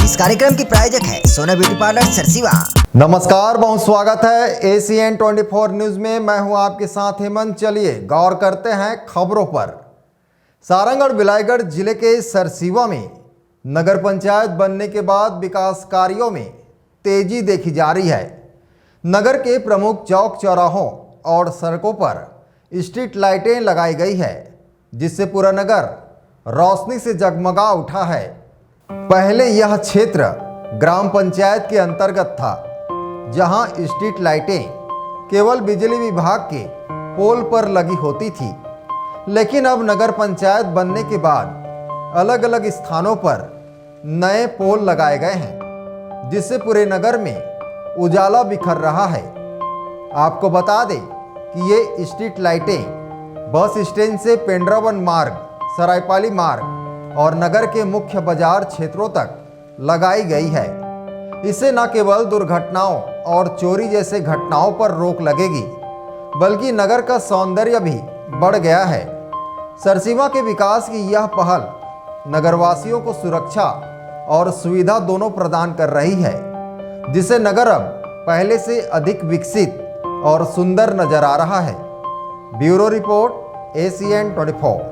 इस कार्यक्रम की प्रायोजक है सोना ब्यूटी पार्लर सरसीवा। नमस्कार, बहुत स्वागत है ACN 24 न्यूज में। मैं हूं आपके साथ हेमंत। चलिए गौर करते हैं खबरों पर। सारंगढ़ बिलाईगढ़ जिले के सरसीवा में नगर पंचायत बनने के बाद विकास कार्यों में तेजी देखी जा रही है। नगर के प्रमुख चौक चौराहों और सड़कों पर स्ट्रीट लाइटें लगाई गई है, जिससे पूरा नगर रोशनी से जगमगा उठा है। पहले यह क्षेत्र ग्राम पंचायत के अंतर्गत था, जहां स्ट्रीट लाइटें केवल बिजली विभाग के पोल पर लगी होती थी, लेकिन अब नगर पंचायत बनने के बाद अलग अलग स्थानों पर नए पोल लगाए गए हैं, जिससे पूरे नगर में उजाला बिखर रहा है। आपको बता दें कि ये स्ट्रीट लाइटें बस स्टैंड से पेंड्रावन मार्ग, सरायपाली मार्ग और नगर के मुख्य बाजार क्षेत्रों तक लगाई गई है। इससे न केवल दुर्घटनाओं और चोरी जैसे घटनाओं पर रोक लगेगी, बल्कि नगर का सौंदर्य भी बढ़ गया है। सरसीवा के विकास की यह पहल नगरवासियों को सुरक्षा और सुविधा दोनों प्रदान कर रही है, जिससे नगर अब पहले से अधिक विकसित और सुंदर नजर आ रहा है। Bureau report ACN 24।